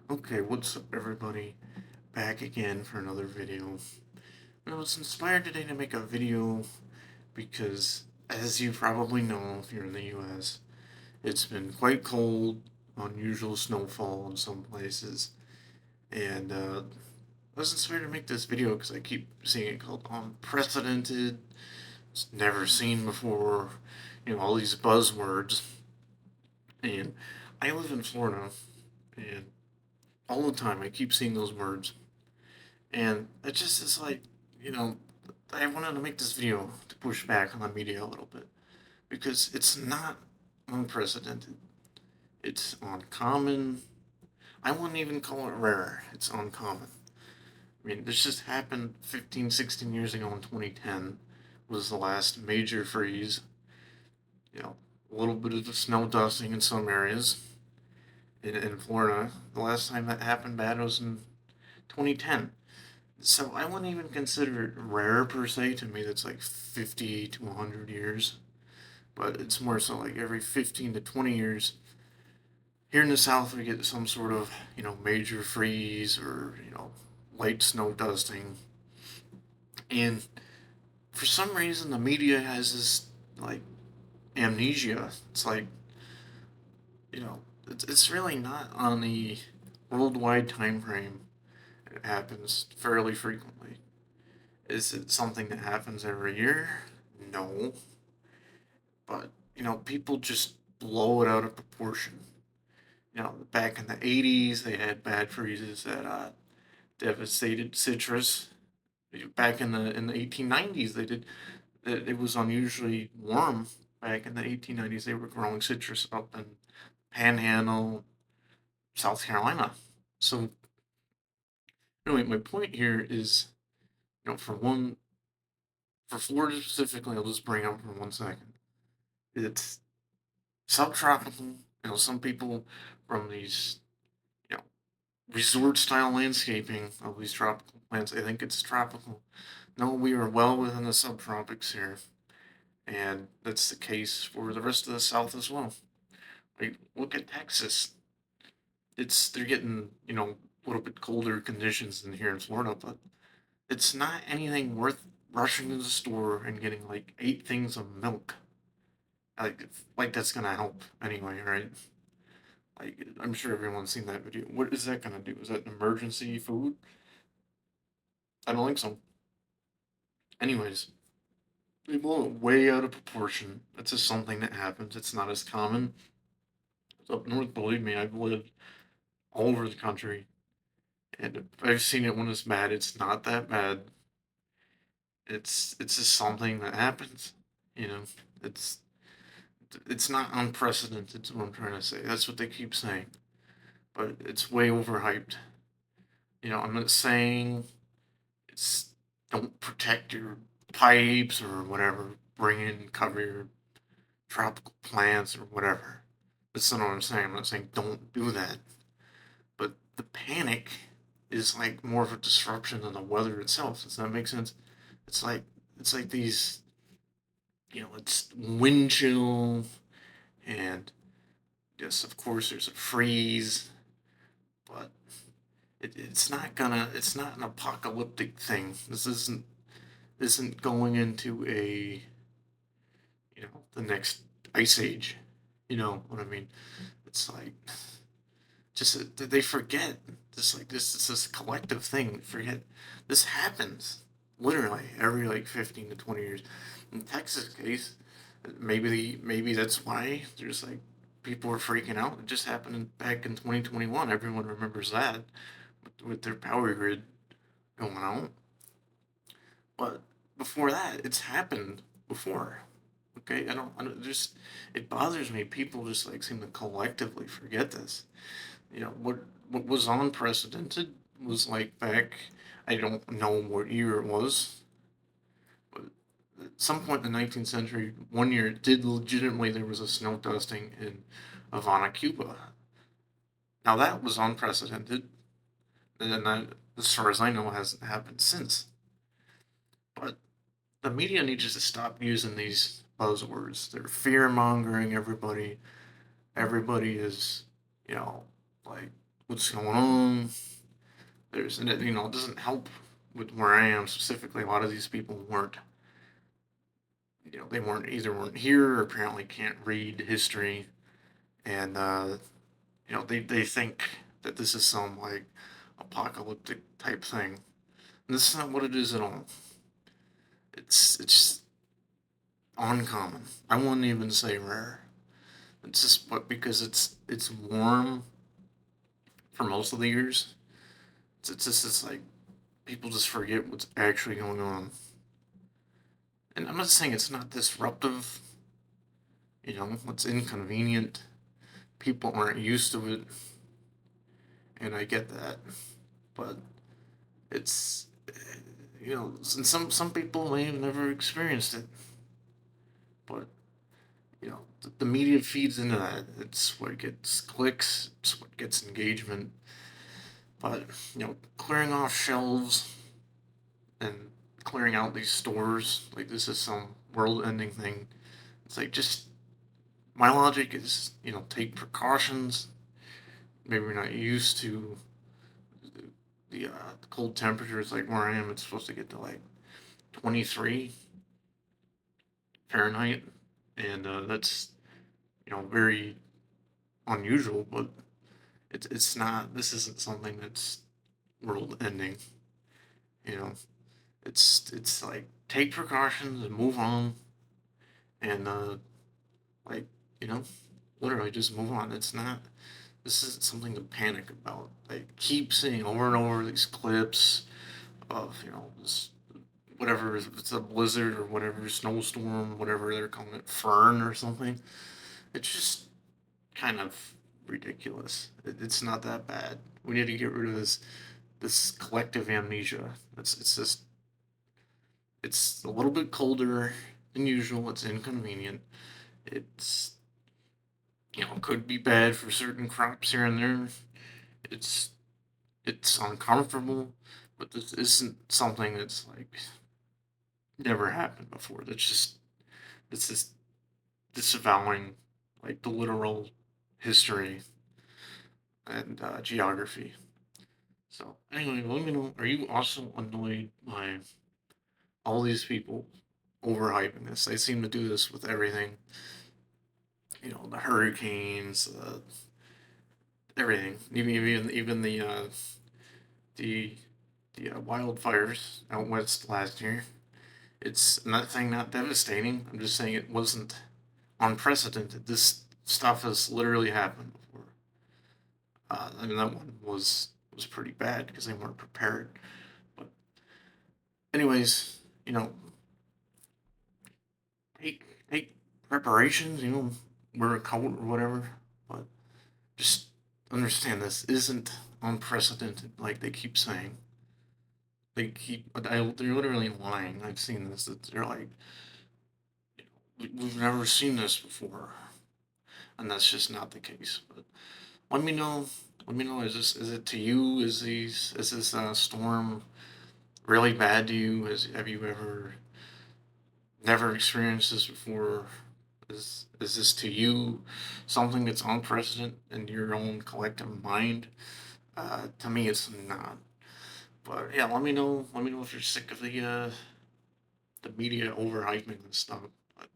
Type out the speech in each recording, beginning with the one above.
Okay, what's up, everybody? Back again for another video. I was inspired today to make a video because, as you probably know, if you're in the US, it's been quite cold, unusual snowfall in some places, and I was inspired to make this video because I keep seeing it called unprecedented, it's never seen before, all these buzzwords. And I live in Florida, and all the time I keep seeing those words. And it just is like, you know, I wanted to make this video to push back on the media a little bit because it's not unprecedented. It's uncommon. I wouldn't even call it rare. It's uncommon. I mean, this just happened 15, 16 years ago in 2010 was the last major freeze. You know, a little bit of snow dusting in some areas in Florida. The last time that happened bad was in 2010. So I wouldn't even consider it rare per se. To me, that's like 50 to 100 years. But it's more so like every 15 to 20 years. Here in the South, we get some sort of, major freeze or, light snow dusting. And for some reason, the media has this, like, amnesia. It's like, it's really not on the worldwide time frame. It happens fairly frequently. Is it something that happens every year? No. But, people just blow it out of proportion. Back in the 80s, they had bad freezes that devastated citrus. Back in the 1890s, they did. It was unusually warm. Back in the 1890s, they were growing citrus up in Panhandle, South Carolina. So, anyway, my point here is, for one, for Florida specifically, I'll just bring up for 1 second. It's subtropical. Some people from these, you know, resort style landscaping of these tropical plants, I think it's tropical. No, we are well within the subtropics here, and that's the case for the rest of the South as well. Like, look at Texas. They're getting, a little bit colder conditions than here in Florida, but it's not anything worth rushing to the store and getting like 8 things of milk. Like that's gonna help anyway, right? Like, I'm sure everyone's seen that video. What is that gonna do? Is that emergency food? I don't think so. Anyways, they blow it way out of proportion. That's just something that happens. It's not as common. Up north, believe me, I've lived all over the country, and I've seen it when it's bad. It's not that bad. It's just something that happens. You know, it's it's not unprecedented. Is what I'm trying to say. That's what they keep saying, but it's way overhyped. I'm not saying it's don't protect your pipes or whatever. Bring in cover your tropical plants or whatever. That's not what I'm saying. I'm not saying don't do that. But the panic is like more of a disruption than the weather itself. Does that make sense? It's like it's like these, it's wind chill, and yes, of course, there's a freeze, but it's not an apocalyptic thing. This isn't going into a, the next ice age. You know what I mean? It's like just they forget this, like this collective thing. Forget this happens literally every like 15 to 20 years. In Texas case, maybe that's why there's like people are freaking out. It just happened back in 2021. Everyone remembers that with their power grid going out. But before that, it's happened before. Okay, I don't just it bothers me. People just like seem to collectively forget this. What was unprecedented was like back. I don't know what year it was, but at some point in the 19th century, one year it did legitimately there was a snow dusting in Havana, Cuba. Now that was unprecedented, and that, as far as I know, hasn't happened since. But the media needs to stop using these buzzwords. They're fear mongering everybody. Everybody is, you know, like what's going on. There's, and it doesn't help with where I am specifically. A lot of these people weren't, they weren't here or apparently can't read history, and they think that this is some like apocalyptic type thing. And this is not what it is at all. It's uncommon. I wouldn't even say rare. It's just but because it's warm for most of the years. It's like people just forget what's actually going on. And I'm not saying it's not disruptive. It's inconvenient. People aren't used to it, and I get that. But it's and some people may have never experienced it, but the media feeds into that. It's what gets clicks. It's what gets engagement. But clearing off shelves and clearing out these stores like this is some world-ending thing. It's like just my logic is take precautions. Maybe we're not used to the cold temperatures like where I am. It's supposed to get to like 23 Fahrenheit, and that's very unusual. But it's not. This isn't something that's world-ending. You know, it's like take precautions and move on, and like you know, literally just move on. It's not. This isn't something to panic about. I keep seeing over and over these clips of this whatever if it's a blizzard or whatever snowstorm, whatever they're calling it, fern or something. It's just kind of ridiculous. It's not that bad. We need to get rid of this collective amnesia. It's just it's a little bit colder than usual. It's inconvenient. It's could be bad for certain crops here and there. It's it's uncomfortable, but this isn't something that's like never happened before. This is disavowing like the literal history and geography. So anyway, let me know. Are you also annoyed by all these people overhyping this? They seem to do this with everything. The hurricanes, everything. Even the wildfires out west last year. It's not saying not devastating. I'm just saying it wasn't unprecedented. This stuff has literally happened before. I mean that one was pretty bad because they weren't prepared. But anyways, take preparations. Wear a coat or whatever. But just understand this isn't unprecedented like they keep saying. They're literally lying. I've seen this. They're like, we've never seen this before, and that's just not the case. But let me know. Let me know. Is it to you? Is this storm really bad to you? Have you ever never experienced this before? Is this to you something that's unprecedented in your own collective mind? To me, it's not. But yeah, let me know. Let me know if you're sick of the media overhyping this stuff. But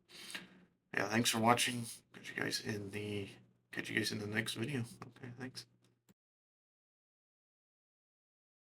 yeah, thanks for watching. Catch you guys in the next video. Okay, thanks.